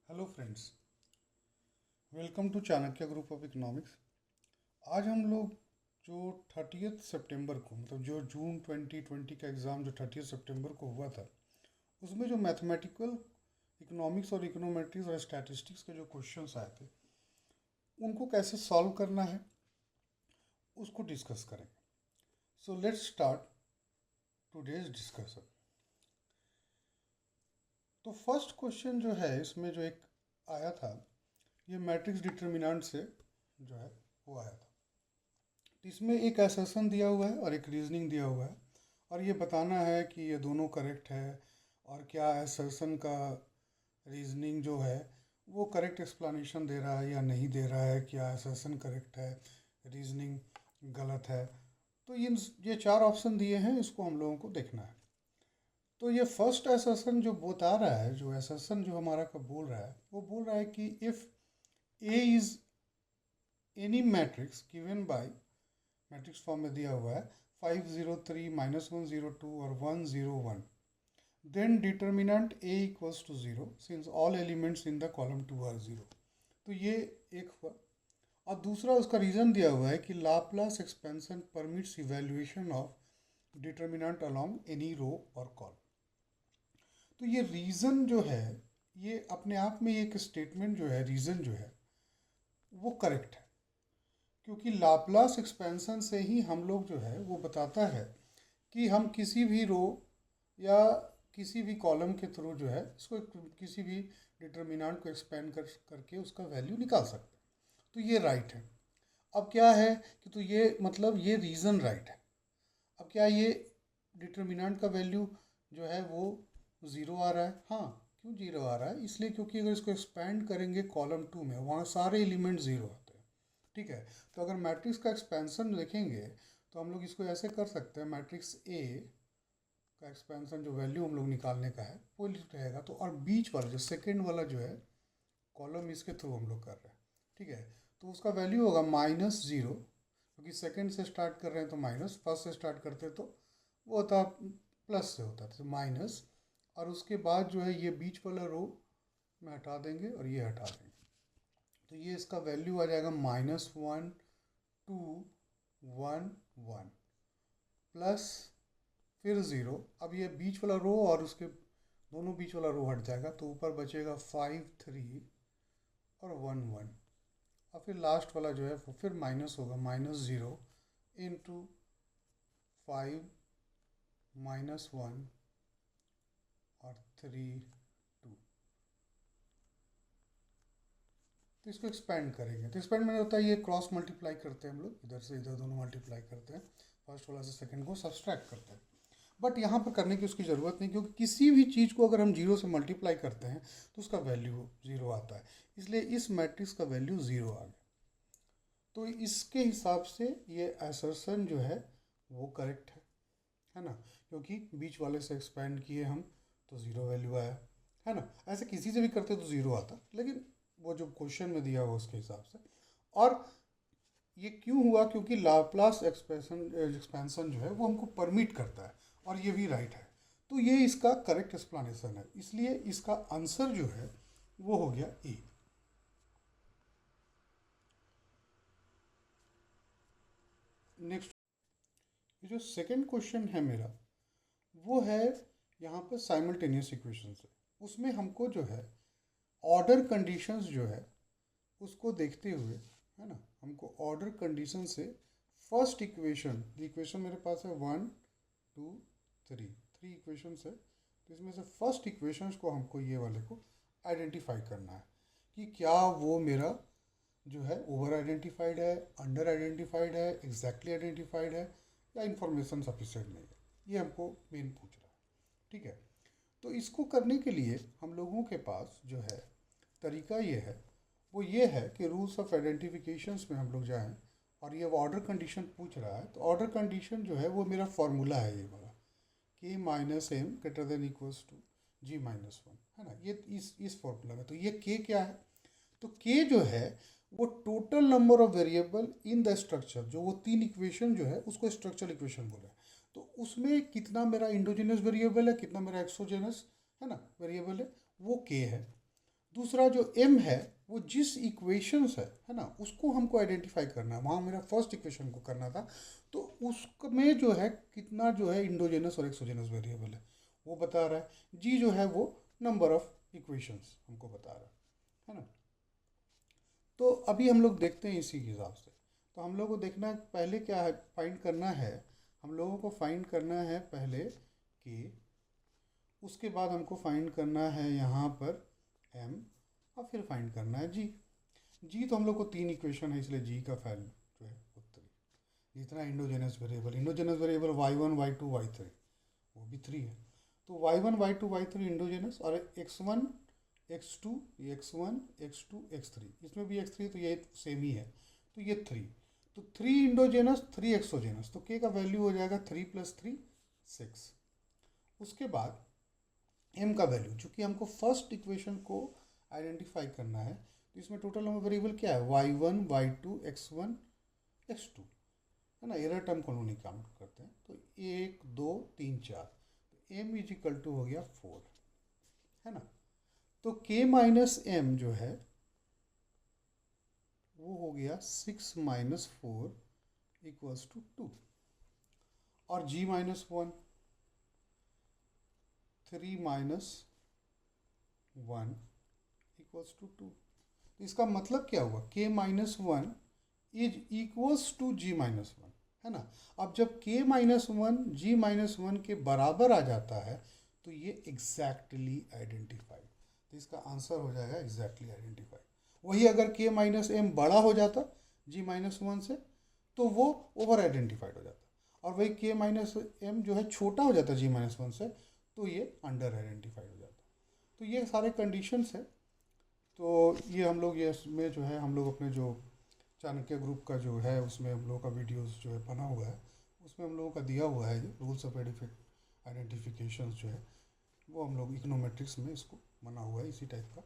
Hello friends, welcome to Chanakya group of economics. आज हम लोग जो 30 सितंबर को मतलब जो जून 2020 का एग्ज़ाम जो 30 सितंबर को हुआ था, उसमें जो मैथमेटिकल इकोनॉमिक्स और इकोनोमेट्रिक्स और स्टैटिस्टिक्स के जो क्वेश्चंस आए थे उनको कैसे सॉल्व करना है उसको डिस्कस करेंगे। So let's start today's discussion. तो फर्स्ट क्वेश्चन जो है इसमें जो एक आया था, ये मैट्रिक्स डिटर्मिनेंट से जो है वो आया था। इसमें एक असर्शन दिया हुआ है और एक रीजनिंग दिया हुआ है और ये बताना है कि ये दोनों करेक्ट है और क्या असर्शन का रीजनिंग जो है वो करेक्ट एक्सप्लेनेशन दे रहा है या नहीं दे रहा है, क्या असर्शन करेक्ट है, रीजनिंग गलत है। तो ये चार ऑप्शन दिए हैं, इसको हम लोगों को देखना है। तो ये फर्स्ट असर्शन जो बता रहा है, जो असर्शन जो हमारा का बोल रहा है, वो बोल रहा है कि if A is any matrix given by, matrix form में दिया हुआ है 503 -102 और 101, then determinant A equals to 0 since all elements in the column 2 are 0। तो ये एक हुआ। और दूसरा उसका रीज़न दिया हुआ है कि Laplace expansion permits evaluation of determinant along any row और कॉलम। तो ये रीज़न जो है, ये अपने आप में एक स्टेटमेंट जो है, रीज़न जो है वो करेक्ट है, क्योंकि लाप्लास एक्सपेंशन से ही हम लोग जो है वो बताता है कि हम किसी भी रो या किसी भी कॉलम के थ्रू जो है इसको किसी भी डिटर्मिनेंट को एक्सपेंड करके उसका वैल्यू निकाल सकते हैं। तो ये राइट है। अब क्या है कि तो ये मतलब ये रीज़न राइट है। अब क्या ये डिटर्मिनेंट का वैल्यू जो है वो ज़ीरो आ रहा है? हाँ, क्यों ज़ीरो आ रहा है? इसलिए क्योंकि अगर इसको एक्सपेंड करेंगे कॉलम 2 में, वहाँ सारे एलिमेंट ज़ीरो आते हैं। ठीक है, तो अगर मैट्रिक्स का एक्सपेंशन देखेंगे तो हम लोग इसको ऐसे कर सकते हैं, मैट्रिक्स ए का एक्सपेंशन जो वैल्यू हम लोग निकालने का है वो रहेगा। तो और बीच वाला जो सेकेंड वाला जो है कॉलम, इसके थ्रू हम लोग कर रहे हैं। ठीक है, तो उसका वैल्यू होगा -0, क्योंकि सेकेंड से स्टार्ट कर रहे हैं तो माइनस, फर्स्ट से स्टार्ट करते तो वो होता प्लस से होता था, तो माइनस। और उसके बाद जो है ये बीच वाला रो में हटा देंगे और ये हटा देंगे, तो ये इसका वैल्यू आ जाएगा -1 2 1 1 प्लस फिर ज़ीरो। अब ये बीच वाला रो और उसके दोनों बीच वाला रो हट जाएगा, तो ऊपर बचेगा 5 3 और 1 1। और फिर लास्ट वाला जो है वो फिर माइनस होगा, -0 इंटू 5 -1 और 3 2। तो इसको एक्सपेंड करेंगे, तो एक्सपेंड में होता है ये क्रॉस मल्टीप्लाई करते हैं हम लोग, इधर से इधर दोनों मल्टीप्लाई करते हैं, फर्स्ट वाला से सेकंड को सब्सट्रैक्ट करते हैं। बट यहाँ पर करने की उसकी ज़रूरत नहीं, क्योंकि किसी भी चीज़ को अगर हम जीरो से मल्टीप्लाई करते हैं तो उसका वैल्यू ज़ीरो आता है, इसलिए इस मैट्रिक्स का वैल्यू ज़ीरो आ गया। तो इसके हिसाब से ये असर्शन जो है वो करेक्ट है ना, क्योंकि बीच वाले से एक्सपेंड किए हम तो ज़ीरो वैल्यू आया, है ना। ऐसे किसी से भी करते तो ज़ीरो आता, लेकिन वो जो क्वेश्चन में दिया हुआ उसके हिसाब से। और ये क्यों हुआ? क्योंकि लाप्लास एक्सपेंशन जो है वो हमको परमिट करता है और ये भी राइट है, तो ये इसका करेक्ट एक्सप्लेनेशन है, इसलिए इसका आंसर जो है वो हो गया ए। नेक्स्ट, ये जो सेकंड क्वेश्चन है मेरा, वो है यहाँ पर साइमल्टेनियस इक्वेशन से। उसमें हमको जो है ऑर्डर कंडीशंस जो है उसको देखते हुए, है ना, हमको ऑर्डर कंडीशन से फर्स्ट इक्वेशन, इक्वेशन मेरे पास है 1 2 3, 3 इक्वेशन है, तो इसमें से फर्स्ट इक्वेशंस को हमको ये वाले को आइडेंटिफाई करना है कि क्या वो मेरा जो है ओवर आइडेंटिफाइड है, अंडर आइडेंटिफाइड है, एग्जैक्टली आइडेंटिफाइड है, या इन्फॉर्मेशन सफिशिएंट नहीं है, ये हमको मेन पूछ रहा है। ठीक है, तो इसको करने के लिए हम लोगों के पास जो है तरीका ये है, वो ये है कि रूल्स ऑफ आइडेंटिफिकेशंस में हम लोग जाएं, और ये ऑर्डर कंडीशन पूछ रहा है, तो ऑर्डर कंडीशन जो है वो मेरा फॉर्मूला है ये वाला, k minus M greater than equals to g-1, है ना, ये इस फॉर्मूला में। तो ये k क्या है? तो k जो है वो total number of variable in the structure, जो वो तीन इक्वेशन जो है उसको स्ट्रक्चरल इक्वेशन बोला है, तो उसमें कितना मेरा इंडोजिनस वेरिएबल है, कितना मेरा एक्सोजेनस, है ना, वेरिएबल है, वो k है। दूसरा जो m है वो जिस इक्वेशन है ना, उसको हमको आइडेंटिफाई करना है। वहाँ मेरा फर्स्ट इक्वेशन को करना था, तो उसमें जो है कितना जो है इंडोजेनस और एक्सोजेनस वेरिएबल है वो बता रहा है। जी जो है वो नंबर ऑफ इक्वेशंस हमको बता रहा है ना। तो अभी हम लोग देखते हैं इसी हिसाब से। तो हम लोग को देखना है पहले क्या है, फाइंड करना है, हम लोगों को फाइंड करना है पहले कि, उसके बाद हमको फाइंड करना है यहाँ पर m, और फिर फाइंड करना है जी तो हम लोग को 3 इक्वेशन है, इसलिए जी का वैल्यू जो है वो 3। जितना endogenous variable y1 y2 y3 वो भी 3 है। तो y1 y2 y3 इंडोजेनस, और x1 x2 x1 x2 x3, इसमें भी x3 तो ये सेम ही है, तो ये 3। तो 3 इंडोजेनस 3 एक्सोजेनस, तो k का वैल्यू हो जाएगा 3 + 3 6। उसके बाद m का वैल्यू, चूँकि हमको फर्स्ट इक्वेशन को आइडेंटिफाई करना है, तो इसमें टोटल नंबर वेरिएबल क्या है, y1 y2 x1 x2 है ना। एरर टर्म को हम नहीं काउंट करते हैं, तो 1 2 3 4, तो m = हो गया 4 है ना। तो k - m जो है वो हो गया 6 - 4 = 2, और g - 1 3 - 1 = 2। तो इसका मतलब क्या हुआ, k - 1 = g - 1 है ना। अब जब k - 1 g - 1 के बराबर आ जाता है, तो ये एग्जैक्टली आइडेंटिफाइड, तो इसका आंसर हो जाएगा एग्जैक्टली आइडेंटिफाइड। वही अगर k - m बड़ा हो जाता g - 1 से, तो वो ओवर आइडेंटिफाइड हो जाता, और वही k - m जो है छोटा हो जाता g - 1 से, तो ये अंडर आइडेंटिफाइड हो जाता। तो ये सारे कंडीशंस है। तो ये हम लोग, ये इसमें जो है हम लोग अपने जो चाणक्य ग्रुप का जो है उसमें हम लोगों का वीडियोस जो है बना हुआ है, उसमें हम लोगों का दिया हुआ है रूल्स ऑफ आइडेंटिफिकेशन जो है, वो हम लोग इकोनोमेट्रिक्स में इसको बना हुआ है, इसी टाइप का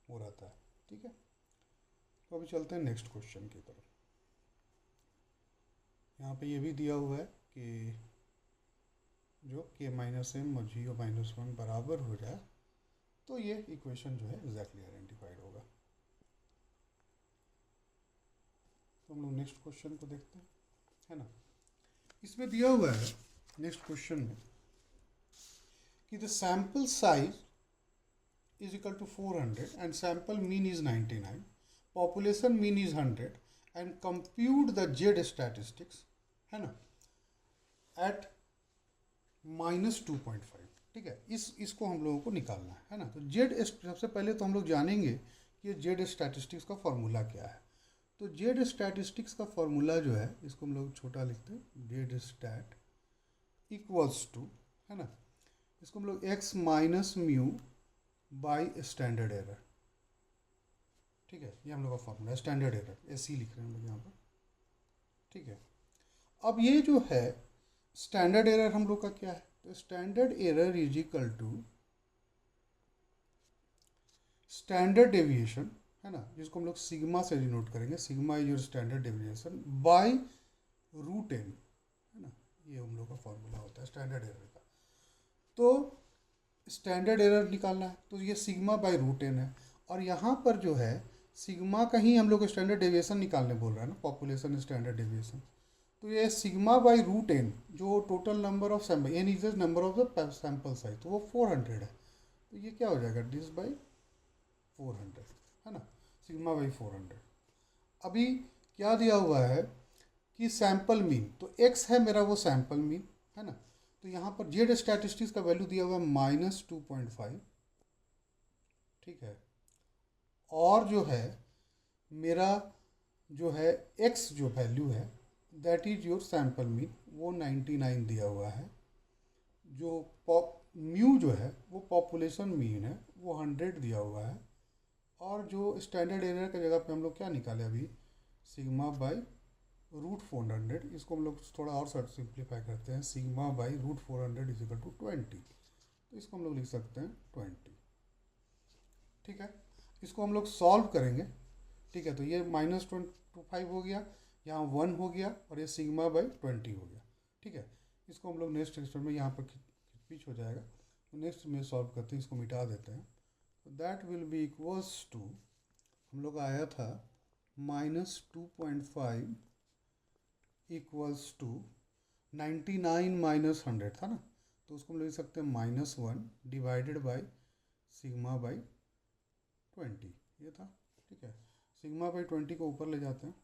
वो रहता है। ठीक है, तो अभी चलते हैं नेक्स्ट क्वेश्चन की तरफ। यहाँ पे ये भी दिया हुआ है कि जो k - m और g - 1 बराबर हो जाए, तो ये इक्वेशन जो है एग्जैक्टली आइडेंटिफाइड होगा। तो हम लोग नेक्स्ट क्वेश्चन को देखते हैं, है ना। इसमें दिया हुआ है नेक्स्ट क्वेश्चन में कि the sample size = 400 and sample mean is 99, population mean is 100 and compute the Z statistics, है ना, एट -2.5। ठीक है, इसको हम लोगों को निकालना है ना। तो जेड, सबसे पहले तो हम लोग जानेंगे कि जेड स्टैटिस्टिक्स का फॉर्मूला क्या है। तो जेड स्टैटिस्टिक्स का फॉर्मूला जो है, इसको हम लोग छोटा लिखते हैं, जेड स्टैट = है ना, इसको हम लोग x - mu by standard error. ठीक है, ये हम लोग का फॉर्मूला है, स्टैंडर्ड एरर ऐसे ही लिख रहे हैं हम लोग यहाँ पर। ठीक है, अब ये जो है स्टैंडर्ड एरर हम लोग का क्या है, तो स्टैंडर्ड एरर = स्टैंडर्ड डेविएशन, है ना, जिसको हम लोग सिग्मा से डिनोट करेंगे, sigma is your standard deviation by √n, है ना। ये हम लोग का फॉर्मूला होता है स्टैंडर्ड एरर का। तो स्टैंडर्ड एरर निकालना है, तो ये सिग्मा बाय √n है, और यहाँ पर जो है सिग्मा का ही हम लोग स्टैंडर्ड डेविएशन निकालने बोल रहा है ना, पॉपुलेशन स्टैंडर्ड डेविएशन। तो ये सिग्मा बाय √n जो total number of sample, n is the number of the sample size, तो वो 400 है। तो ये क्या हो जाएगा, दिस बाई 400, है ना, सिग्मा बाई 400। अभी क्या दिया हुआ है कि सैम्पल मीन, तो x है मेरा वो सैम्पल मीन, है ना। तो यहाँ पर जेड स्टैटिस्टिक्स का वैल्यू दिया हुआ है -2.5। ठीक है, और जो है मेरा जो है x जो वैल्यू है that is your sample mean, वो 99 दिया हुआ है। जो म्यू जो है वो पॉपुलेशन मीन है, वो 100 दिया हुआ है। और जो स्टैंडर्ड एरर की जगह पे हम लोग क्या निकाले अभी, सिग्मा बाई √400, इसको हम लोग थोड़ा और सिंप्लीफाई करते हैं, सिग्मा बाई √400 = 20, तो इसको हम लोग लिख सकते हैं 20। ठीक है, इसको हम लोग सॉल्व करेंगे। ठीक है, तो ये -25 हो गया, यहाँ 1 हो गया, और ये सिग्मा बाई 20 हो गया। ठीक है, इसको हम लोग नेक्स्ट एक्सपेरिमेंट में यहाँ पर खिंच हो जाएगा, तो नेक्स्ट में सॉल्व करते हैं, इसको मिटा देते हैं। That will be equals to, हम लोग आया था -2.5 इक्वल्स टू 99 माइनस 100 था ना, तो उसको हम लिख सकते हैं -1 डिवाइडेड बाई सिग्मा बाई 20, ये था। ठीक है, सिग्मा बाई 20 को ऊपर ले जाते हैं,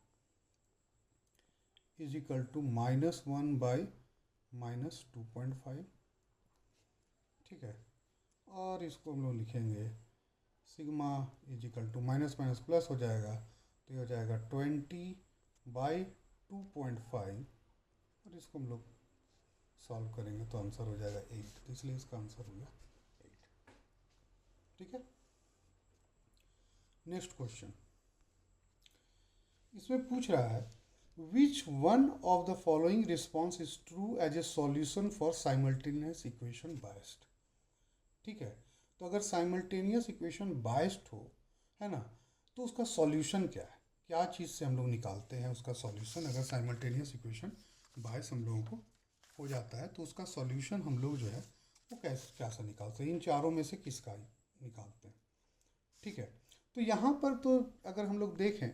इज इक्वल टू -1 बाई -2.5। ठीक है, और इसको हम लोग लिखेंगे sigma is equal to minus minus plus हो जाएगा, तो ये हो जाएगा 20 बाई 2.5, और इसको हम लोग सॉल्व करेंगे तो आंसर हो जाएगा 8, तो इसलिए इसका आंसर हो गया 8। ठीक है, नेक्स्ट क्वेश्चन, इसमें पूछ रहा है which one of the following response is true as a solution for simultaneous equation biased. ठीक है, तो अगर साइमल्टेनियस इक्वेशन बायस्ड हो, है ना, तो उसका सॉल्यूशन क्या है, क्या चीज़ से हम लोग निकालते हैं उसका सॉल्यूशन। अगर साइमल्टेनियस इक्वेशन बायस हम लोगों को हो जाता है तो उसका सॉल्यूशन हम लोग जो है वो क्या सा निकालते हैं, इन चारों में से किसका निकालते हैं। ठीक है, तो यहाँ पर तो अगर हम लोग देखें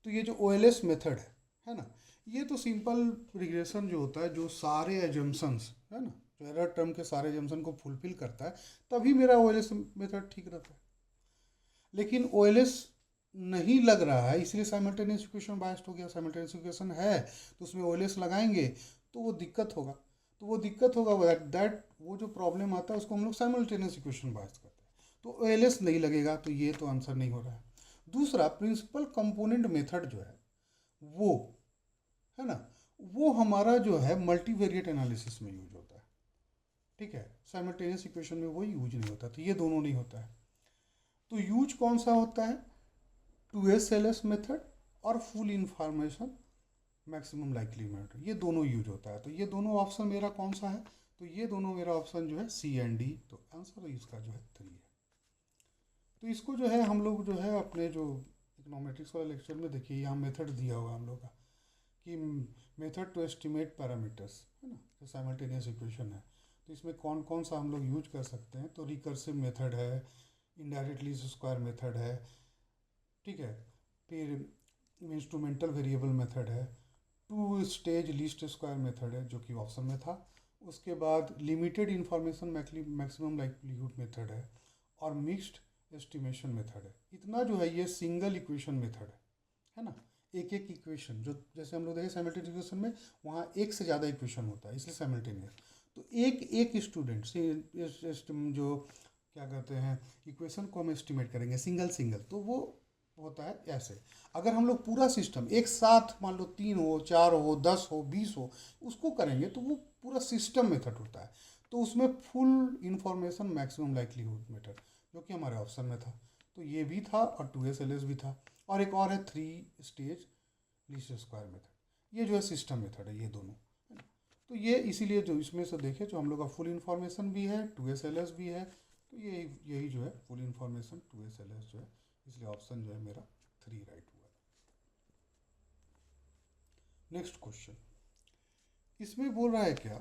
तो ये जो OLS मेथड है ना, ये तो सिंपल रिग्रेशन जो होता है, जो सारे एजम्पशंस है ना, जो एरर टर्म के सारे एजम्पशन को फुलफिल करता है, तभी मेरा OLS मेथड ठीक रहता है। लेकिन OLS नहीं लग रहा है, इसलिए साइमल्टेनियस इक्वेशन बायस्ड हो गया। साइमल्टेनियस इक्वेशन है तो उसमें OLS लगाएंगे तो वो दिक्कत होगा, दैट वो जो प्रॉब्लम आता है उसको हम लोग साइमल्टेनियस इक्वेशन बायस्ड करते हैं, तो OLS नहीं लगेगा, तो ये तो आंसर नहीं हो रहा है। दूसरा, प्रिंसिपल कंपोनेंट मेथड जो है वो है ना, वो हमारा जो है मल्टीवेरिएट एनालिसिस में यूज होता है। ठीक है, साइमल्टेनियस इक्वेशन में वो यूज नहीं होता, तो ये दोनों नहीं होता है। तो यूज कौन सा होता है, 2SLS मेथड और full information maximum likely method, ये दोनों यूज होता है। तो ये दोनों ऑप्शन मेरा कौन सा है, तो ये दोनों मेरा ऑप्शन जो है C एंड D, तो आंसर इसका जो है 3 है। तो इसको जो है हम लोग जो है अपने जो इकोनॉमेट्रिक्स वाले लेक्चर में देखिए, यहाँ मेथड दिया हुआ हम लोग का कि मेथड टू एस्टिमेट पैरामीटर्स, है ना, जो साइमल्टेनियस इक्वेशन है, तो इसमें कौन कौन सा हम लोग यूज कर सकते हैं। तो रिकर्सिव मेथड है, इनडायरेक्ट लीस्ट स्क्वायर मेथड है, ठीक है, फिर इंस्ट्रूमेंटल वेरिएबल मेथड है, 2 स्टेज लीस्ट स्क्वायर मेथड है जो कि ऑप्शन में था, उसके बाद limited information maximum likelihood method है, और मिक्स्ड एस्टिमेशन मेथड है। इतना जो है ये सिंगल इक्वेशन मेथड है ना, एक एक इक्वेशन, जो जैसे हम लोग देखें साइमल्टेनियस इक्वेशन में वहाँ एक से ज़्यादा इक्वेशन होता है, इसलिए साइमल्टेनियस। तो एक एक स्टूडेंट जो क्या कहते हैं इक्वेशन को हम एस्टिमेट करेंगे सिंगल सिंगल, तो वो होता है ऐसे। अगर हम लोग पूरा सिस्टम एक साथ मान लो 3 हो, 4 हो, 10 हो, 20 हो, उसको करेंगे तो वो पूरा सिस्टम मेथड होता है। तो उसमें full information maximum likelihood method जो कि हमारे ऑप्शन में था, तो ये भी था, और 2SLS भी था, और एक और है 3 स्टेज लीस्ट स्क्वायर मेथड, ये जो है सिस्टम मेथड है, ये दोनों है ना। तो ये इसीलिए जो इसमें से देखे जो हम लोग का फुल इंफॉर्मेशन भी है, 2SLS भी है, तो ये यही जो है फुल इंफॉर्मेशन 2SLS जो है, इसलिए ऑप्शन जो है मेरा 3 राइट हुआ। नेक्स्ट क्वेश्चन, इसमें बोल रहा है क्या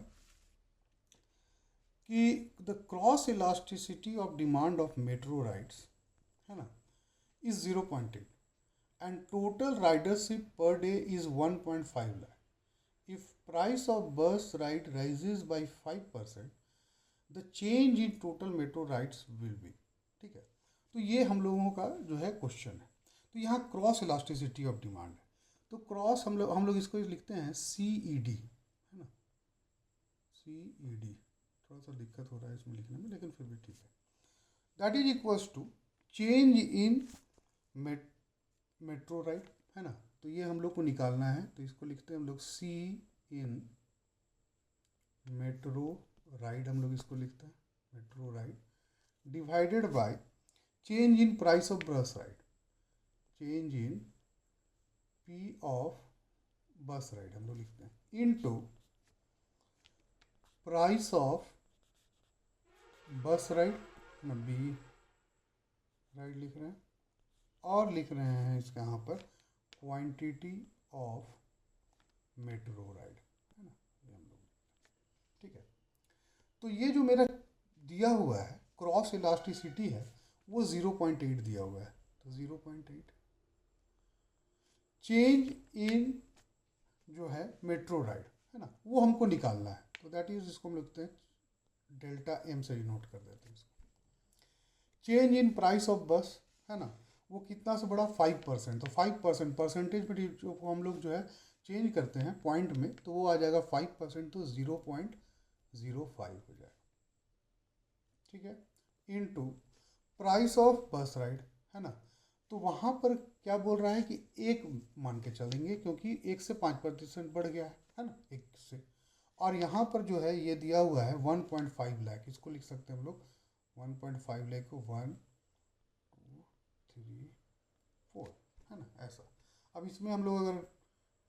कि the cross elasticity of demand of metro rides, है ना, is 0.8 and total ridership per day is 1.5 lakh. If price of bus ride rises by 5%, the change in total metro rides will be। ठीक है, तो ये हम लोगों का जो है क्वेश्चन है। तो यहाँ क्रॉस इलास्टिसिटी ऑफ डिमांड है, तो क्रॉस हम लोग इसको लिखते हैं CED, है ना, CED। थोड़ा सा दिक्कत हो रहा है इसमें लिखने में, लेकिन फिर भी ठीक है। That is equals to change in metro ride, है ना, तो ये हम लोग को निकालना है, तो इसको लिखते हैं हम लोग C इन मेट्रो राइड, हम लोग इसको लिखते हैं metro ride, divided by change in price of bus ride, change in P of bus ride हम लोग लिखते हैं, into price of bus ride ना, B राइड लिख रहे हैं, और लिख रहे हैं इसके यहाँ पर क्वांटिटी ऑफ मेट्रो राइड, है ना, ये हम लोग। ठीक है, तो ये जो मेरा दिया हुआ है क्रॉस इलास्टिसिटी है वो 0.8 दिया हुआ है, तो 0.8। चेंज इन जो है मेट्रो राइड है ना, वो हमको निकालना है, तो दैट इज, इसको हम लिखते हैं डेल्टा एम से डिनोट कर देते हैं इसको। चेंज इन प्राइस ऑफ बस है ना, वो कितना से बढ़ा 5%, तो 5% परसेंटेज में जो हम लोग जो है चेंज करते हैं पॉइंट में, तो वो आ जाएगा 5%, तो 0.05 हो जाएगा, ठीक है। Into price of bus ride है ना, तो वहाँ पर क्या बोल रहा है कि एक मान के चलेंगे, क्योंकि 1 से 5% बढ़ गया है ना, 1 से। और यहाँ पर जो है ये दिया हुआ है 1.5 लाख, इसको लिख सकते हैं हम लोग 1.5 लाख को 1 2 3 4 है ना, ऐसा। अब इसमें हम लोग अगर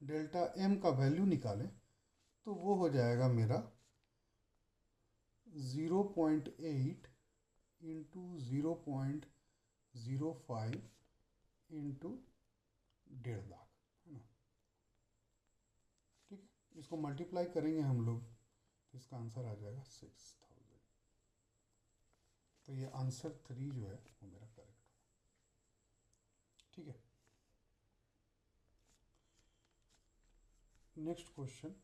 डेल्टा एम का वैल्यू निकालें तो वो हो जाएगा मेरा 0.8 इंटू 0.05 इंटू 1.5 लाख है ना, ठीक है। इसको मल्टीप्लाई करेंगे हम लोग तो इसका आंसर आ जाएगा 6000। तो ये आंसर 3 जो है वो मेरा करेक्ट होगा, ठीक है। नेक्स्ट क्वेश्चन,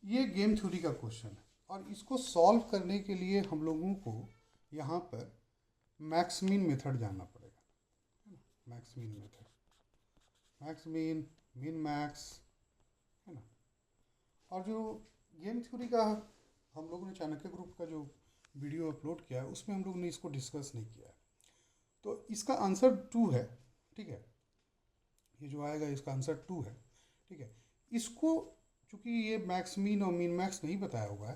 ये गेम थ्योरी का क्वेश्चन है और इसको सॉल्व करने के लिए हम लोगों को यहाँ पर मैक्स मीन मेथड जानना पड़ेगा, है ना। Max mean method, max mean, min max है ना। और जो गेम थ्योरी का हम लोगों ने चाणक्य ग्रुप का जो वीडियो अपलोड किया है उसमें हम लोगों ने इसको डिस्कस नहीं किया है, तो इसका आंसर 2 है, ठीक है। ये जो आएगा इसका आंसर 2 है, ठीक है। इसको चूँकि ये मैक्स मीन और मिन मैक्स नहीं बताया हुआ है,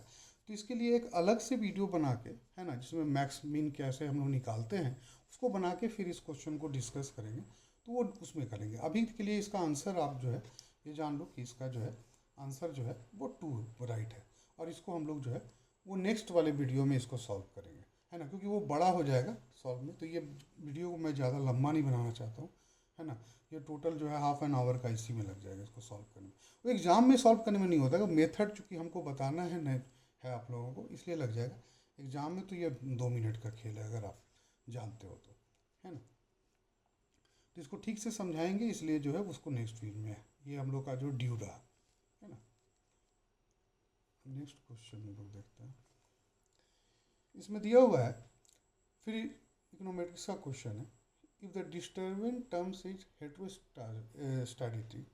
तो इसके लिए एक अलग से वीडियो बना के है ना, जिसमें मैक्स मीन कैसे हम लोग निकालते हैं उसको बना के फिर इस क्वेश्चन को डिस्कस करेंगे, तो वो उसमें करेंगे। अभी के लिए इसका आंसर आप जो है ये जान लो कि इसका जो है आंसर जो है वो 2 राइट है, और इसको हम लोग जो है वो नेक्स्ट वाले वीडियो में इसको सॉल्व करेंगे, है ना, क्योंकि वो बड़ा हो जाएगा सॉल्व में, तो ये वीडियो को मैं ज़्यादा लंबा नहीं बनाना चाहता हूँ, है ना। ये टोटल जो है हाफ एन आवर का इसी में लग जाएगा इसको सॉल्व करने में। वो एग्ज़ाम में सॉल्व करने में नहीं होता, मेथड चूँकि हमको बताना है नहीं है आप लोगों को, इसलिए लग जाएगा। एग्ज़ाम में तो ये 2 मिनट का खेल है अगर आप जानते हो तो, है ना। तो इसको ठीक से समझाएंगे, इसलिए जो है उसको नेक्स्ट वीक में ये हम लोग का जो ड्यू रहा, है ना। नेक्स्ट क्वेश्चन हम लोग देखते हैं, इसमें दिया हुआ है फिर इकोनोमेट्रिक्स का क्वेश्चन है। If the disturbing terms is heteroscedastic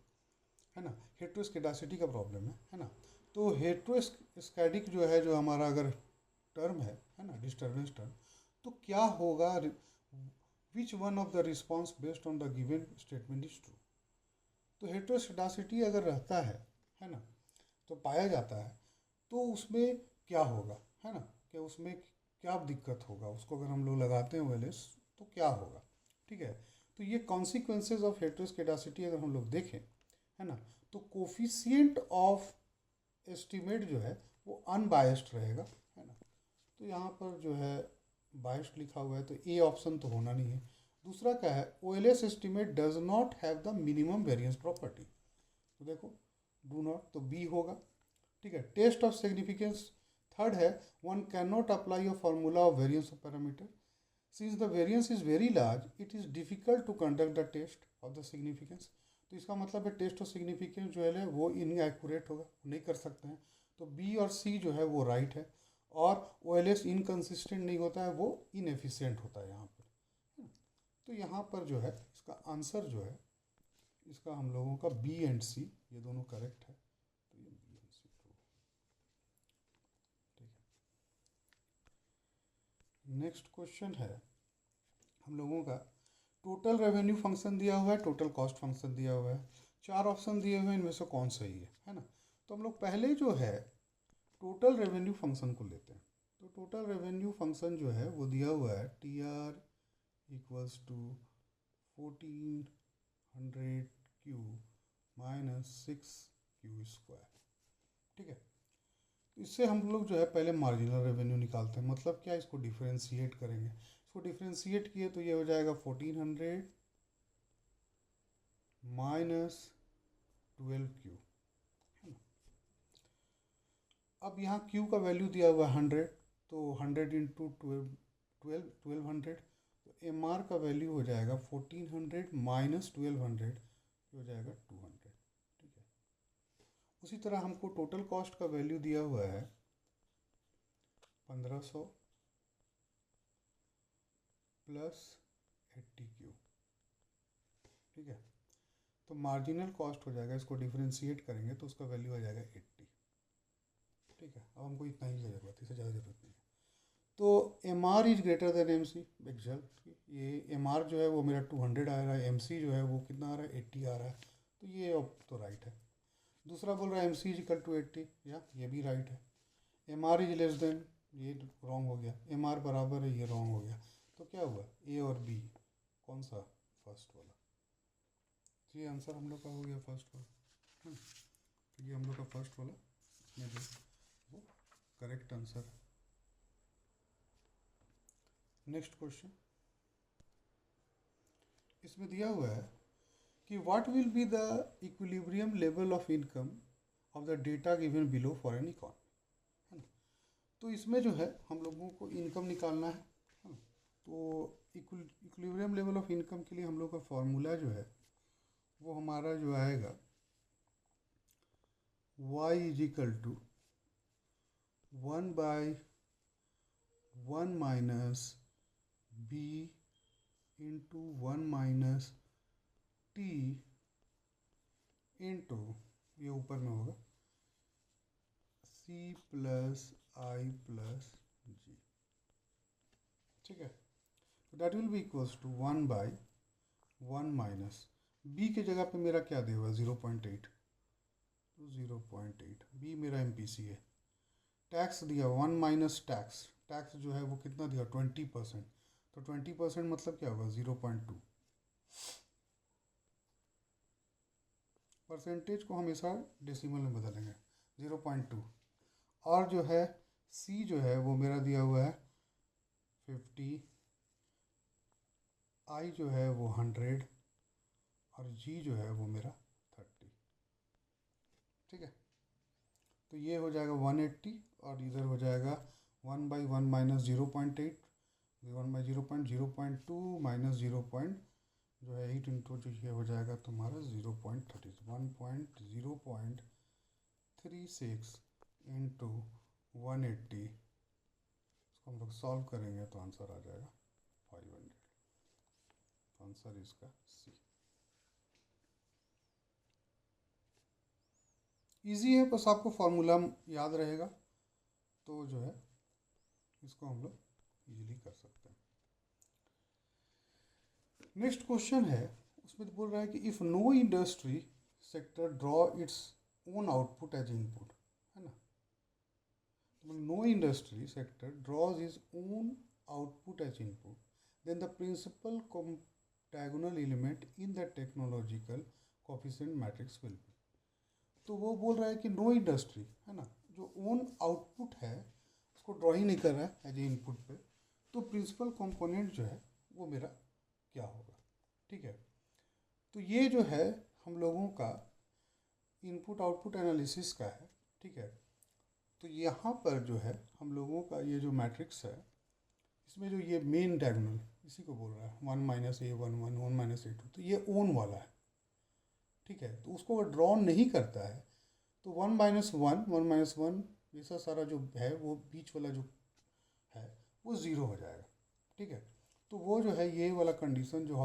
है ना, हेट्रोस्केडासिटी का प्रॉब्लम है ना, तो हेट्रोस्कैडिक जो है जो हमारा अगर टर्म है ना, डिस्टर्बेंस टर्म, तो क्या होगा, विच one of the response based on the given statement is true. तो हेट्रोस्केडासिटी अगर रहता है ना, तो पाया जाता है, तो उसमें क्या होगा, है ना, क्या उसमें क्या दिक्कत होगा, उसको अगर हम लोग लगाते हैं वेलेस तो क्या होगा, ठीक है। तो ये कॉन्सिक्वेंसेज ऑफ हेट्रोस्केडासिटी अगर हम लोग देखें, है ना, तो कोफिशिएंट ऑफ एस्टिमेट जो है वो अनबायस्ड रहेगा, है ना। तो यहाँ पर जो है बायस्ड लिखा हुआ है, तो ए ऑप्शन तो होना नहीं है। दूसरा क्या है, OLS estimate does not have the minimum variance property, तो देखो डू नॉट, तो बी होगा, ठीक है। टेस्ट ऑफ सिग्निफिकेंस थर्ड है, one can not apply a formula of variance of parameter since the variance is very large it is difficult to conduct the test of the significance. तो इसका मतलब है test of significance जो है वो inaccurate होगा, नहीं कर सकते हैं, तो बी और सी जो है वो राइट है। और ओ एल एस इनकन्सिस्टेंट नहीं होता है, वो इनएफिशिएंट होता है यहाँ पर। तो यहाँ पर जो है इसका आंसर जो है इसका हम लोगों का बी एंड सी ये दोनों करेक्ट है, तो ये बी एंड सी ट्रू, ठीक है। नेक्स्ट क्वेश्चन है हम लोगों का, टोटल रेवेन्यू फंक्शन दिया हुआ है, टोटल कॉस्ट फंक्शन दिया हुआ है, 4 ऑप्शन दिए हुए हैं, इनमें से कौन सही है ना। तो हम लोग पहले जो है टोटल रेवेन्यू फंक्शन को लेते हैं। तो टोटल रेवेन्यू फंक्शन जो है वो दिया हुआ है T R equals to 1400 Q minus 6 Q square, ठीक है। तो इससे हम लोग जो है पहले मार्जिनल रेवेन्यू निकालते हैं, मतलब क्या, इसको डिफ्रेंशिएट करेंगे। इसको डिफ्रेंशिएट किए तो ये हो जाएगा 1400 माइनस 12 क्यू, है ना। अब यहाँ क्यू का वैल्यू दिया हुआ है 100, तो 100 इंटू 12 1200, तो एम आर का वैल्यू हो जाएगा 1400 माइनस 1200 हो जाएगा 200, ठीक है। उसी तरह हमको टोटल कॉस्ट का वैल्यू दिया हुआ है 1500 प्लस 80 क्यू, ठीक है। तो मार्जिनल कॉस्ट हो जाएगा, इसको डिफरेंशिएट करेंगे तो उसका वैल्यू आ जाएगा 80, ठीक है। अब हमको इतना ही ज़रूरत है, इससे ज़्यादा ज़रूरत नहीं है। तो M R is greater than M C, exact ये एम आर जो है वो मेरा 200 आ रहा है, एम सी जो है वो कितना आ रहा है 80 आ रहा है, तो ये अब तो राइट है। दूसरा बोल रहा है M C is equal to 80, या ये भी राइट है। M R is less than, ये रॉन्ग हो गया। एम आर बराबर है, ये रॉन्ग हो गया। तो क्या हुआ, ए और बी कौन सा, फर्स्ट वाला। तो ये आंसर हम लोग का हो गया फर्स्ट वाला, तो ये हम लोग का फर्स्ट वाला में जो वो करेक्ट आंसर है। नेक्स्ट क्वेश्चन, इसमें दिया हुआ है कि what will be the equilibrium level of income of the data given below for an economy, है ना। तो इसमें जो है हम लोगों को इनकम निकालना है ना। तो इक्विलिब्रियम लेवल ऑफ इनकम के लिए हम लोग का फॉर्मूला जो है वो हमारा जो आएगा y is equal to 1/1 minus b into 1 minus T into, ये ऊपर में होगा c plus I plus G, ठीक है। तो that will be equals to 1/1 minus b के जगह पे मेरा क्या देगा 0.8, तो 0.8 b मेरा MPC है। टैक्स दिया 1 माइनस टैक्स, टैक्स जो है वो कितना दिया 20%, तो 20% मतलब क्या होगा 0.2। परसेंटेज को हमेशा डेसिमल में बदलेंगे 0.2। और जो है सी जो है वो मेरा दिया हुआ है 50, आई जो है वो 100 और जी जो है वो मेरा 30, ठीक है। तो ये हो जाएगा 180 और इधर हो जाएगा 1/1 माइनस 0.8, 1/0.2 माइनस 0. जो है 8 इंटू जो ये हो जाएगा तुम्हारा 0.30, 1.036 इंटू 180, इसको हम लोग सॉल्व करेंगे तो आंसर आ जाएगा 500। तो आंसर इसका सी। इजी है, बस आपको फॉर्मूला याद रहेगा तो जो है इसको हम लोग इजीली कर सकते हैं। नेक्स्ट क्वेश्चन है, उसमें बोल रहा है कि if no industry sector draw its own output as input, है ना। No industry sector draws is own output as input, then the principal diagonal element in the technological coefficient matrix will be. तो वो बोल रहा है कि know industry, है ना, जो ओन आउटपुट है उसको ड्रॉ ही नहीं कर रहा है एज ए इनपुट पे, तो प्रिंसिपल कंपोनेंट जो है वो मेरा क्या होगा, ठीक है। तो ये जो है हम लोगों का इनपुट आउटपुट एनालिसिस का है, ठीक है। तो यहाँ पर जो है हम लोगों का ये जो मैट्रिक्स है इसमें जो ये मेन डायगोनल इसी को बोल रहा है 1 माइनस A1 1 1 माइनस A2, तो ये ओन वाला है, ठीक है। तो उसको अगर ड्रॉ नहीं करता है तो 1 - 1 जैसा सारा जो है वो बीच वाला जो है वो ज़ीरो हो जाएगा, ठीक है। तो वो जो है ये वाला कंडीशन जो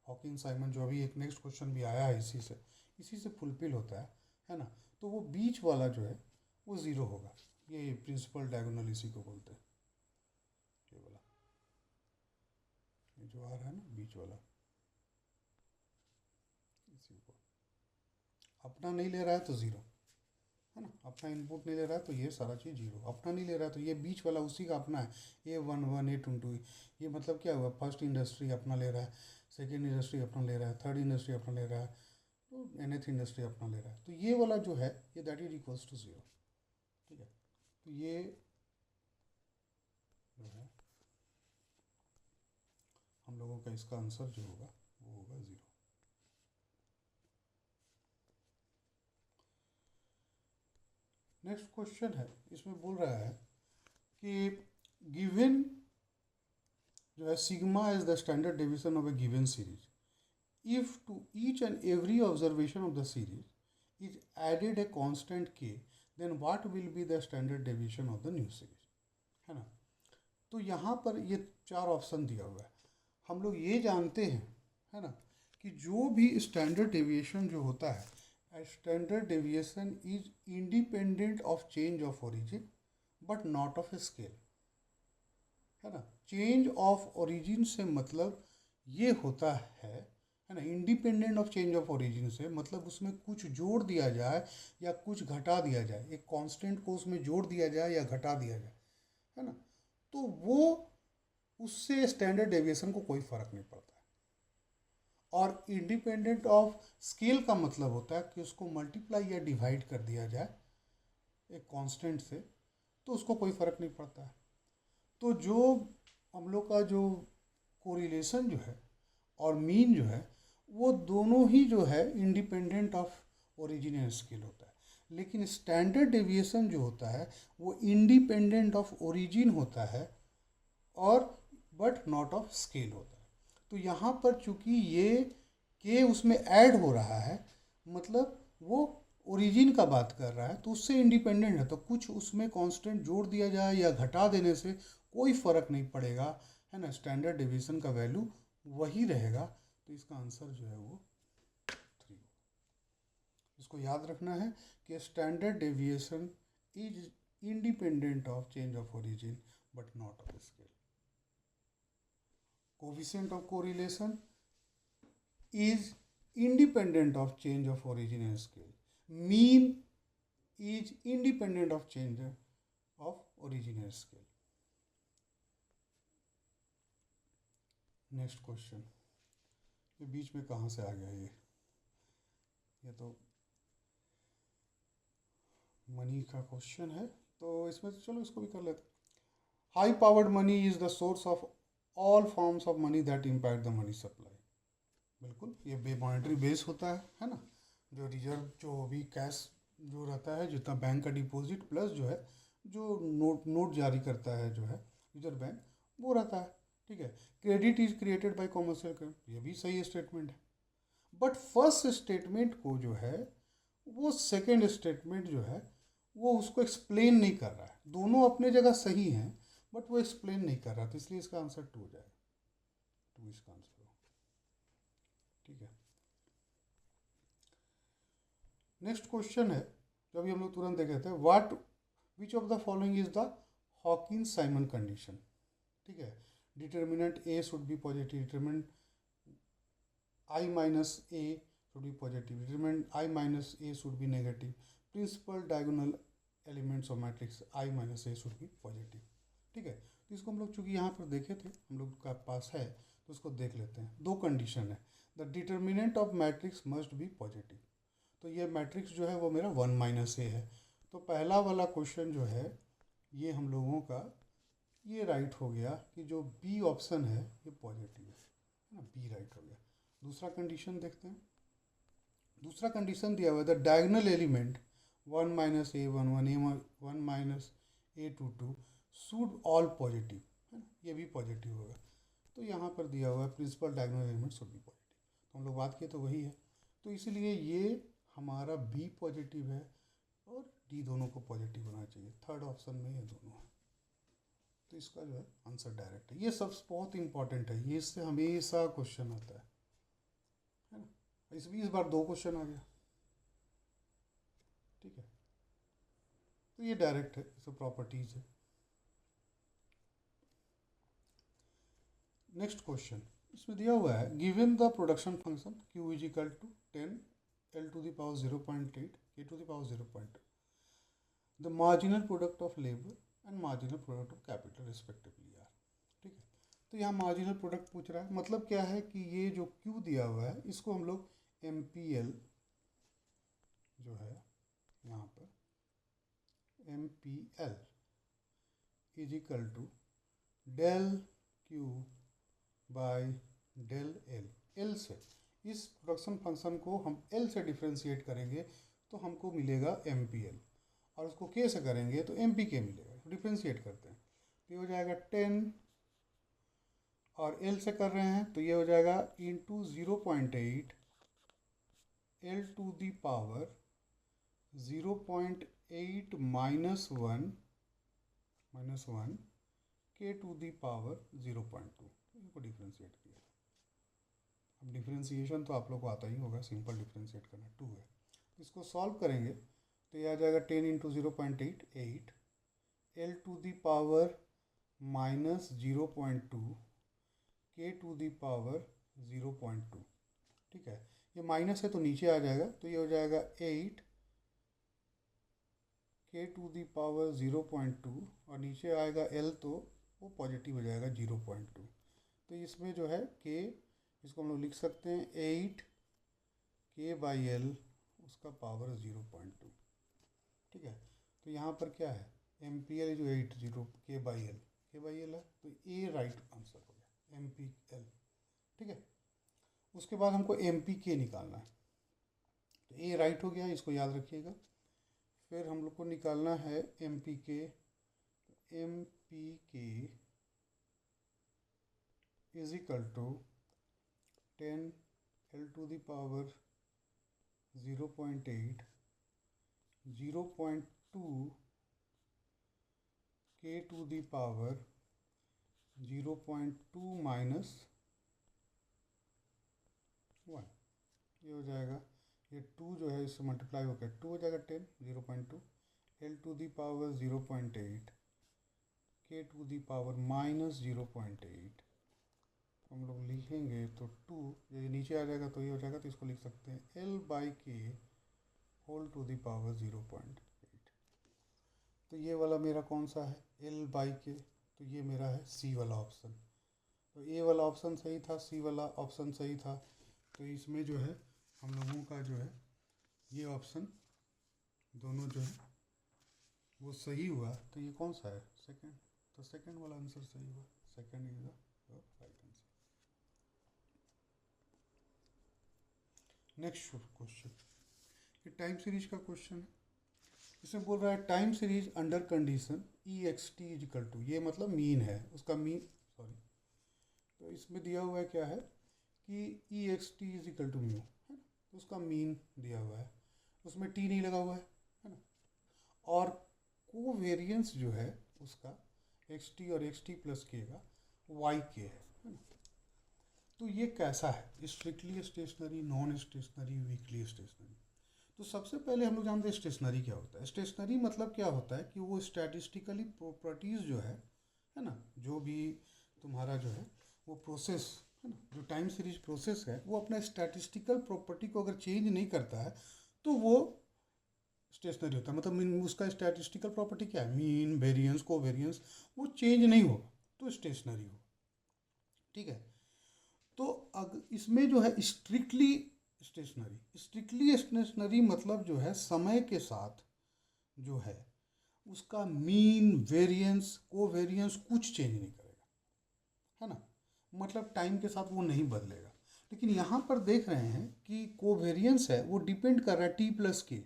हॉकिंग साइमन जो अभी एक नेक्स्ट क्वेश्चन भी आया है इसी से फुलफिल होता है ना। तो वो बीच वाला जो है वो ज़ीरो होगा, ये प्रिंसिपल डायगोनल इसी को बोलते हैं, ये वाला ये जो आ रहा है ना बीच वाला, इसी को अपना नहीं ले रहा है तो ज़ीरो, है ना। अपना इनपुट नहीं ले रहा है तो ये सारा चीज़ जीरो, अपना नहीं ले रहा है तो ये बीच वाला उसी का अपना है, A1 1 A2 ये मतलब क्या हुआ, फर्स्ट इंडस्ट्री अपना ले रहा है, सेकेंड इंडस्ट्री अपना ले रहा है, थर्ड इंडस्ट्री अपना ले रहा है, तो nth इंडस्ट्री अपना ले रहा है, तो ये वाला जो है ये that is equals to zero, ठीक है। तो ये जो है हम लोगों का इसका आंसर जो होगा वो होगा ज़ीरो। नेक्स्ट क्वेश्चन है, इसमें बोल रहा है कि गिवन जो है sigma is the standard deviation of A given series if to each and every observation of the series is added a constant k, then what will be the standard deviation of the new series, है ना। तो यहाँ पर ये 4 option दिया हुआ है। हम लोग ये जानते हैं, है ना, कि जो भी स्टैंडर्ड डेविएशन जो होता है, standard deviation is independent of change of origin but not of scale, है ना। चेंज ऑफ ओरिजिन से मतलब ये होता है ना, independent of change of origin से मतलब उसमें कुछ जोड़ दिया जाए या कुछ घटा दिया जाए, एक कांस्टेंट को उसमें जोड़ दिया जाए या घटा दिया जाए, है ना, तो वो उससे स्टैंडर्ड डेविएशन को कोई फर्क नहीं पड़ता है। और इंडिपेंडेंट ऑफ स्केल का मतलब होता है कि उसको मल्टीप्लाई या डिवाइड कर दिया जाए एक कांस्टेंट से, तो उसको कोई फर्क नहीं पड़ता है। तो जो हम लोग का जो कोरिलेशन जो है और मीन जो है वो दोनों ही जो है independent of origin and scale होता है, लेकिन स्टैंडर्ड डेविएशन जो होता है वो इंडिपेंडेंट ऑफ ओरिजिन होता है और बट नॉट ऑफ स्केल होता है। तो यहाँ पर चूंकि ये के उसमें ऐड हो रहा है, मतलब वो ओरिजिन का बात कर रहा है, तो उससे इंडिपेंडेंट है, तो कुछ उसमें कांस्टेंट जोड़ दिया जाए या घटा देने से कोई फर्क नहीं पड़ेगा, है ना, स्टैंडर्ड डेविएशन का वैल्यू वही रहेगा। तो इसका आंसर जो है वो 3। इसको याद रखना है कि standard deviation is independent of change of origin but not of scale. Coefficient of correlation is independent of change of origin and scale. Mean is independent of change of origin and scale. Next question, ये बीच में कहाँ से आ गया ये तो money का question है, तो इसमें चलो इसको भी कर लेते। High powered money is the source of all forms of money that impact the money supply. बिल्कुल, ये मॉनेटरी बेस होता है ना, जो रिजर्व जो भी कैश जो रहता है, जितना बैंक का डिपॉजिट प्लस जो है जो नोट जारी करता है जो है रिजर्व बैंक, वो रहता है, ठीक है। Credit is created by commercial credit, ये भी सही स्टेटमेंट है, बट फर्स्ट स्टेटमेंट को जो है वो सेकेंड स्टेटमेंट जो है वो उसको एक्सप्लेन नहीं कर रहा है। दोनों अपने जगह सही हैं बट वो एक्सप्लेन नहीं कर रहा, तो इसलिए इसका आंसर 2 हो जाएगा। 2 इसका आंसर, ठीक है। नेक्स्ट क्वेश्चन है जो अभी हम लोग तुरंत देख लेते हैं। What which of the following is the Hawkins Simon condition, ठीक है। Determinant A should be positive, determinant I minus A should be positive, determinant I minus A should be negative, principal diagonal elements of matrix I minus A should be positive, ठीक है। तो इसको हम लोग चूँकि यहाँ पर देखे थे, हम लोग का पास है, तो उसको देख लेते हैं। 2 कंडीशन है, the determinant of matrix must be positive, तो ये मैट्रिक्स जो है वो मेरा 1 माइनस ए है। तो पहला वाला क्वेश्चन जो है ये हम लोगों का ये राइट हो गया कि जो बी ऑप्शन है ये पॉजिटिव है ना, बी राइट हो गया। दूसरा कंडीशन देखते हैं। दूसरा कंडीशन दिया हुआ है the diagonal element 1 minus A 1 1 A 1 minus A 2 2 should all positive, है ना, ये भी पॉजिटिव होगा। तो यहाँ पर दिया हुआ है principal diagonal element should be positive, तो हम लोग बात किए तो वही है, तो इसलिए ये हमारा बी पॉजिटिव है और डी दोनों को पॉजिटिव होना चाहिए। थर्ड ऑप्शन में ये दोनों है, तो इसका जो है आंसर डायरेक्ट है। ये सब बहुत इंपॉर्टेंट है, ये इससे हमेशा क्वेश्चन आता है ना। इस बार 2 क्वेश्चन आ गया, ठीक है। तो ये डायरेक्ट है, सब प्रॉपर्टीज है। नेक्स्ट क्वेश्चन इसमें दिया हुआ है given the production function Q is equal to 10 L to the power 0.8 K to the power 0.2 the marginal product of labor and marginal product of capital respectively are, ठीक है। तो यहाँ marginal product पूछ रहा है, मतलब क्या है कि ये जो Q दिया हुआ है इसको हम लोग MPL जो है यहाँ पर MPL is equal to del Q by del L, L से इस प्रोडक्शन फंक्शन को हम L से डिफ्रेंशिएट करेंगे तो हमको मिलेगा MPL, और उसको K से करेंगे तो MPK मिलेगा। डिफ्रेंशिएट करते हैं तो ये हो जाएगा 10 और एल से कर रहे हैं तो ये हो जाएगा into 0.8 L to the power 0.8 minus one K to the power 0.2 इनको डिफ्रेंशिएट किया। अब डिफ्रेंशिएशन तो आप लोग को आता ही होगा, सिंपल डिफ्रेंशिएट करना 2 है। इसको सॉल्व करेंगे तो ये आ जाएगा 10 into 0.8 8 L to the power minus 0.2 K to the power 0.2। ठीक है, ये माइनस है तो नीचे आ जाएगा, तो ये हो जाएगा 8 के टू दी पावर 0.2 और नीचे आएगा एल तो वो पॉजिटिव हो जाएगा 0.2। तो इसमें जो है के, इसको हम लोग लिख सकते हैं 8 के बाई एल उसका पावर 0.2। ठीक है, तो यहाँ पर क्या है एम्पियर जो 80 के बाई एल है, तो ए राइट आंसर हो गया एम्पियर। ठीक है, उसके बाद हमको एम पी के निकालना है, तो ए राइट हो गया, इसको याद रखिएगा। फिर हम लोग को निकालना है M P K, is equal to 10 L to the power 0.8 0.2 K to the power 0.2 minus 1। ये हो जाएगा, ये 2 जो है इससे मल्टीप्लाई होकर 2 हो जाएगा 10 0.2 एल टू दी पावर 0.8 के टू दी पावर माइनस 0.8। हम लोग लिखेंगे तो 2 ये नीचे आ जाएगा तो ये हो जाएगा, तो इसको लिख सकते हैं एल बाई के होल टू दी पावर 0.8। तो ये वाला मेरा कौन सा है एल बाई के, तो ये मेरा है सी वाला ऑप्शन। तो ए वाला ऑप्शन सही था, सी वाला ऑप्शन सही था, तो इसमें जो है हम लोगों का जो है ये ऑप्शन दोनों जो है वो सही हुआ। तो ये कौन सा है सेकंड, तो सेकंड वाला आंसर सही हुआ, second is the right answer. Next question, ये टाइम सीरीज का क्वेश्चन है। इसमें बोल रहा है time series under condition E x T is equal to, ये मतलब मीन है उसका मीन, सॉरी, तो इसमें दिया हुआ है क्या है कि E x T is equal to mu है ना, तो उसका मीन दिया हुआ है, उसमें टी नहीं लगा हुआ है ना, और कोवेरियंस जो है उसका एक्स टी और एक्स टी प्लस के का वाई के है ना। तो ये कैसा है, strictly stationary, non stationary, weekly stationary. तो सबसे पहले हम लोग जानते हैं स्टेशनरी क्या होता है। स्टेशनरी मतलब क्या होता है कि वो स्टैटिस्टिकली प्रॉपर्टीज़ जो है ना, जो भी तुम्हारा जो है वो प्रोसेस है ना, जो टाइम सीरीज प्रोसेस है वो अपना स्टैटिस्टिकल प्रॉपर्टी को अगर चेंज नहीं करता है तो वो स्टेशनरी होता है। मतलब उसका स्टैटिस्टिकल प्रॉपर्टी क्या है, मीन, वेरिएंस, कोवेरियंस, वो चेंज नहीं होगा तो स्टेशनरी हो। ठीक है, तो अगर इसमें जो है स्ट्रिक्टली स्टेशनरी मतलब जो है समय के साथ जो है उसका मीन, वेरिएंस, कोवेरियंस कुछ चेंज नहीं करेगा, है ना, मतलब टाइम के साथ वो नहीं बदलेगा। लेकिन यहाँ पर देख रहे हैं कि कोवेरियंस है वो डिपेंड कर रहा है टी प्लस के,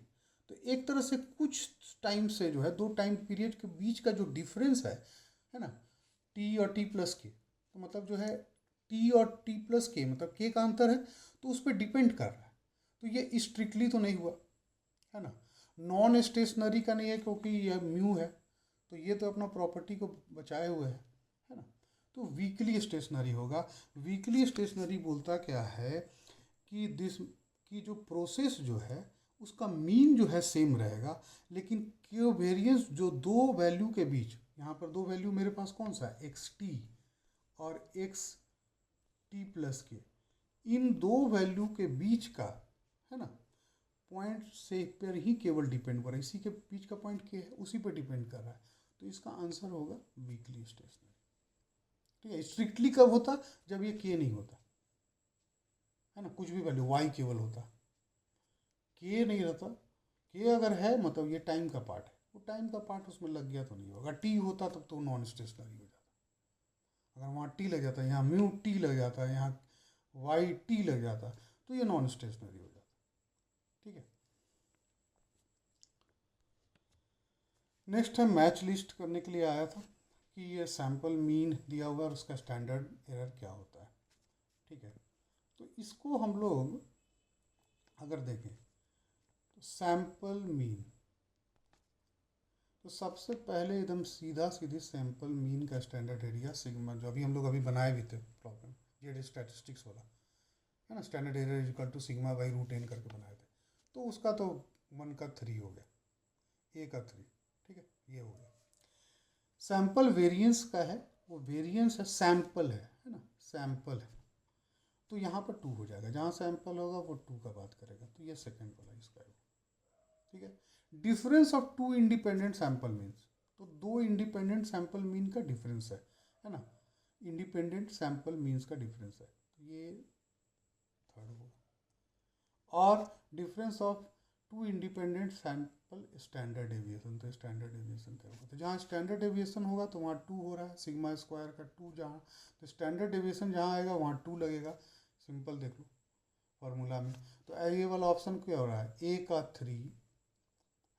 तो एक तरह से कुछ टाइम से जो है दो टाइम पीरियड के बीच का जो डिफरेंस है ना, टी और टी प्लस के, तो मतलब जो है टी और टी प्लस के मतलब के का अंतर है, तो उस पर डिपेंड कर रहा है। तो ये स्ट्रिक्टली तो नहीं हुआ है ना, नॉन स्टेशनरी का नहीं है क्योंकि यह म्यू है, तो ये तो अपना प्रॉपर्टी को बचाए हुए है ना। तो वीकली स्टेशनरी होगा। वीकली स्टेशनरी बोलता क्या है कि की जो प्रोसेस जो है उसका मीन जो है सेम रहेगा, लेकिन कोवेरियंस जो दो वैल्यू के बीच, यहाँ पर दो वैल्यू मेरे पास कौन सा है एक्स टी और एक्स टी प्लस के, इन दो वैल्यू के बीच का है ना पॉइंट से पर ही केवल डिपेंड कर रहा है, इसी के बीच का पॉइंट के है उसी पर डिपेंड कर रहा है, तो इसका आंसर होगा वीकली स्टेशनरी। ठीक है, स्ट्रिक्टली कब होता, जब ये के नहीं होता है ना, कुछ भी वैल्यू वाई केवल होता, के नहीं रहता। के अगर है मतलब ये टाइम का पार्ट है, वो टाइम का पार्ट उसमें लग गया तो नहीं होगा। टी होता तब तो नॉन स्टेशनरी हो जाता, अगर वहाँ टी लग जाता, यहाँ म्यू टी लग जाता, यहाँ वाई टी लग जाता, तो ये नॉन स्टेशनरी हो जाता। ठीक है, नेक्स्ट है मैच लिस्ट करने के लिए आया था कि ये सैम्पल मीन दिया हुआ है और उसका स्टैंडर्ड एरर क्या होता है। ठीक है, तो इसको हम लोग अगर देखें तो सैम्पल मीन, तो सबसे पहले एकदम सीधा सीधी सैम्पल मीन का स्टैंडर्ड एरिया सिग्मा, जो अभी हम लोग अभी बनाए भी थे प्रॉब्लम, ये स्टैटिस्टिक्स वाला है ना, standard error is equal to sigma by root N करके बनाए थे। तो उसका तो 1 का 3 हो गया, ए का 3। ठीक है, ये हो गया। सैम्पल वेरिएंस का है, वो वेरिएंस है, सैम्पल है ना, सैम्पल है, तो यहाँ पर 2 हो जाएगा, जहाँ सैम्पल होगा वो 2 का बात करेगा, तो ये सेकेंड वाला इसका है। ठीक है, difference of 2 independent sample means, तो 2 इंडिपेंडेंट सैम्पल मीन का डिफरेंस है ना, इंडिपेंडेंट सैम्पल मीन्स का डिफरेंस है, तो ये थर्ड होगा। और difference of 2 independent sample standard deviation, तो स्टैंडर्ड डेविएशन क्या होगा, तो जहाँ स्टैंडर्ड डेविएशन होगा तो वहाँ 2 हो रहा है, सिग्मा स्क्वायर का 2 जहाँ, तो स्टैंडर्ड डेविएशन जहाँ आएगा वहाँ 2 लगेगा। सिंपल देख लो फॉर्मूला में, तो ये वाला ऑप्शन क्या हो रहा है, ए का 3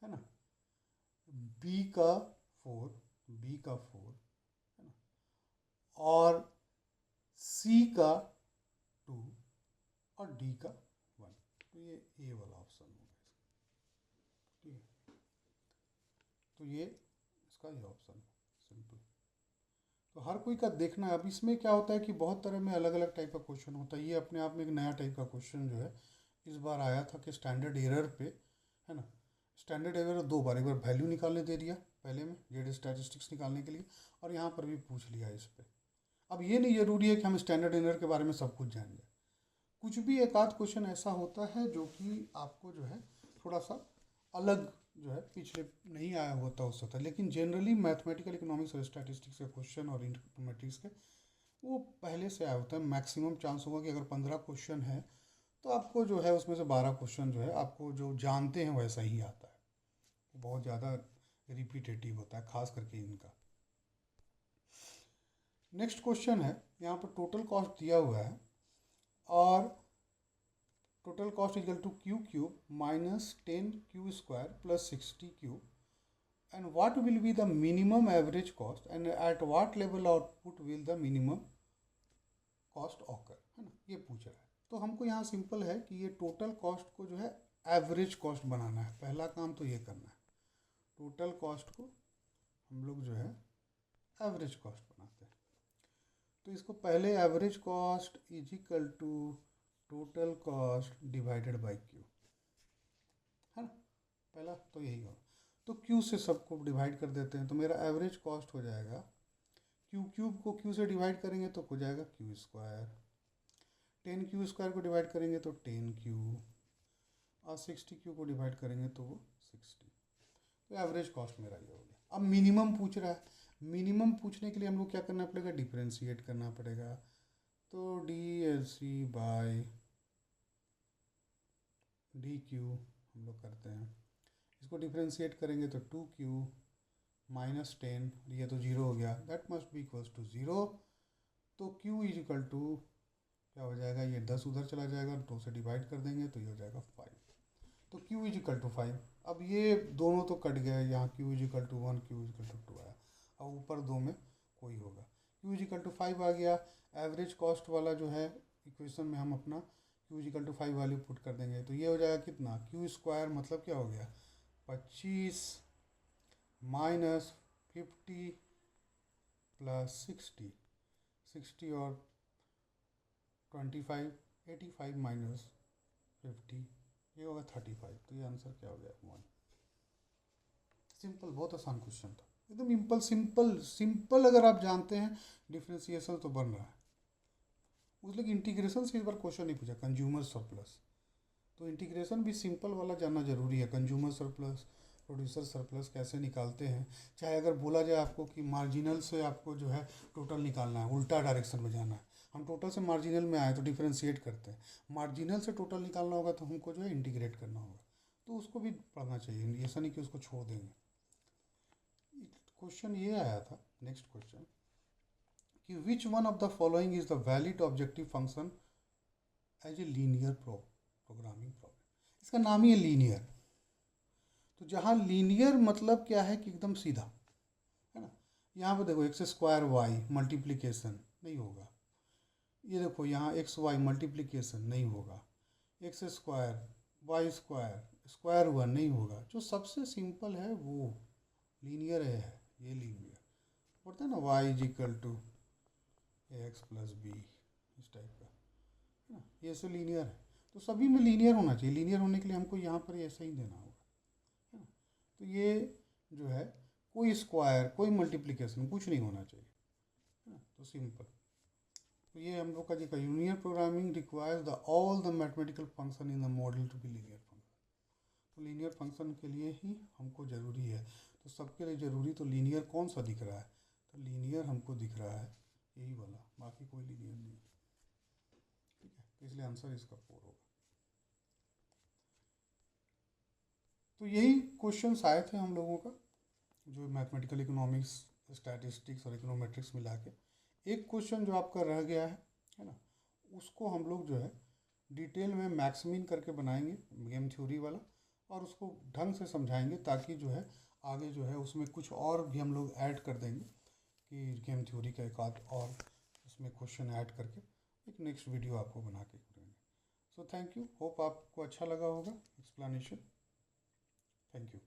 है ना, बी का 4, बी का 4 है ना, और सी का 2 और डी का 1, तो ये ए वाला ऑप्शन होगा इसका। ठीक है, तो ये इसका ये ऑप्शन सिंपल। तो हर कोई का देखना है। अब इसमें क्या होता है कि बहुत तरह में अलग अलग टाइप का क्वेश्चन होता है, ये अपने आप में एक नया टाइप का क्वेश्चन जो है इस बार आया था कि स्टैंडर्ड एरर पे, है ना, स्टैंडर्ड एरर 2 बार, एक बार वैल्यू निकालने दे दिया पहले में जेड स्टैटिस्टिक्स निकालने के लिए, और यहाँ पर भी पूछ लिया इस पर। अब ये नहीं ज़रूरी है कि हम स्टैंडर्ड एरर के बारे में सब कुछ जान जाए, कुछ भी एक आध क्वेश्चन ऐसा होता है जो कि आपको जो है थोड़ा सा अलग जो है पिछले नहीं आया होता उस होता है, लेकिन जनरली मैथमेटिकल इकोनॉमिक्स और स्टैटिस्टिक्स के क्वेश्चन और इंफॉर्मेटिक्स के वो पहले से आया होता है। मैक्सिमम चांस होगा कि अगर 15 क्वेश्चन है तो आपको जो है उसमें से 12 क्वेश्चन जो है आपको जो जानते हैं वैसा ही आता है, बहुत ज़्यादा रिपीटेटिव होता है खास करके इनका। नेक्स्ट क्वेश्चन है, यहाँ पर टोटल कॉस्ट दिया हुआ है और total cost equal to Q cube minus 10 Q square plus 60 Q, and what will be the minimum average cost and at what level output will the minimum cost occur, है ना, ये पूछ रहा है। तो हमको यहाँ सिंपल है कि ये टोटल कॉस्ट को जो है एवरेज कॉस्ट बनाना है, पहला काम तो ये करना है, टोटल कॉस्ट को हम लोग जो है एवरेज कॉस्ट बनाते हैं। तो इसको पहले average cost is equal to total cost divided by Q, है ना, पहला तो यही होगा। तो क्यू से सबको डिवाइड कर देते हैं, तो मेरा एवरेज कॉस्ट हो जाएगा, क्यू क्यूब को क्यू से डिवाइड करेंगे तो हो जाएगा क्यू स्क्वायर, 10 क्यू स्क्वायर को डिवाइड करेंगे तो 10 क्यू, और 60 क्यू को डिवाइड करेंगे तो वो 60। तो एवरेज कॉस्ट मेरा ये हो गया। अब मिनिमम पूछ रहा है, मिनिमम पूछने के लिए हम लोग क्या करना पड़ेगा, डिफ्रेंशिएट करना पड़ेगा, तो D L C by D Q हम लोग करते हैं, इसको डिफ्रेंशिएट करेंगे तो 2q माइनस 10, ये तो 0 हो गया, that must be equals to 0, तो q इज इक्वल टू क्या हो जाएगा, ये 10 उधर चला जाएगा, 2 से डिवाइड कर देंगे तो ये हो जाएगा 5, तो q इज इक्वल टू 5। अब ये दोनों तो कट गए, यहाँ q is equal to 1, q is equal to 2 आया, अब ऊपर 2 में कोई होगा, q इज इक्वल टू 5 आ गया। एवरेज कॉस्ट वाला जो है इक्वेशन में हम अपना q is equal to 5 value put कर देंगे, तो ये हो जाएगा कितना, q स्क्वायर मतलब क्या हो गया 25 माइनस 50 प्लस 60 और 25, 85 माइनस 50, ये होगा 35, तो ये आंसर क्या हो गया 1। सिंपल, बहुत आसान क्वेश्चन था एकदम, सिंपल सिंपल अगर आप जानते हैं डिफ्रेंसिएशन तो बन रहा है। उसलिए इंटीग्रेशन से इस बार क्वेश्चन नहीं पूछा, कंज्यूमर सरप्लस, तो इंटीग्रेशन भी सिंपल वाला जानना जरूरी है, कंज्यूमर सरप्लस प्रोड्यूसर सरप्लस कैसे निकालते हैं। चाहे अगर बोला जाए आपको कि मार्जिनल से आपको जो है टोटल निकालना है, उल्टा डायरेक्शन में जाना है, हम टोटल से मार्जिनल में आए तो डिफ्रेंशिएट करते हैं, मार्जिनल से टोटल निकालना होगा तो हमको जो है इंटीग्रेट करना होगा, तो उसको भी पढ़ना चाहिए, ऐसा नहीं कि उसको छोड़ देंगे। क्वेश्चन ये आया था नेक्स्ट क्वेश्चन कि which one of the following is the valid objective function as a linear programming problem, इसका नाम ही है लीनियर। तो जहाँ लीनियर मतलब क्या है कि एकदम सीधा, है ना, यहाँ पे देखो एक्स स्क्वायर वाई मल्टीप्लिकेशन नहीं होगा, ये देखो यहाँ एक्स वाई मल्टीप्लिकेशन नहीं होगा, X square Y square square हुआ नहीं होगा। जो सबसे सिंपल है वो लीनियर है, ये लीनियर बोलते हैं ना, Y is equal to X plus B, इस टाइप का है ना, ये सब लीनियर है। तो सभी में लीनियर होना चाहिए, लीनियर होने के लिए हमको यहाँ पर ऐसा ही देना होगा, है ना। तो ये जो है कोई स्क्वायर कोई मल्टीप्लिकेशन कुछ नहीं होना चाहिए, है ना, तो सिंपल। तो ये हम लोग का जी का linear programming requires the all the mathematical function in the model to be linear function. तो लीनियर फंक्शन के लिए ही हमको ज़रूरी है, तो सबके लिए ज़रूरी तो लीनियर कौन सा दिख रहा है, तो लीनियर हमको दिख रहा है यही वाला, बाकी कोई लीनियर नहीं, ठीक है। तो इसलिए आंसर इसका 4 होगा। तो यही क्वेश्चंस आए थे हम लोगों का, जो मैथमेटिकल इकोनॉमिक्स स्टैटिस्टिक्स और इकोनोमेट्रिक्स मिला के। एक क्वेश्चन जो आपका रह गया है ना, उसको हम लोग जो है डिटेल में मैक्समिन करके बनाएंगे गेम थ्योरी वाला, और उसको ढंग से समझाएंगे, ताकि जो है आगे जो है उसमें कुछ और भी हम लोग ऐड कर देंगे, कि गेम थ्योरी का एक आध और उसमें क्वेश्चन ऐड करके एक नेक्स्ट वीडियो आपको बना के करेंगे। सो थैंक यू, होप आपको अच्छा लगा होगा एक्सप्लेनेशन। Thank you.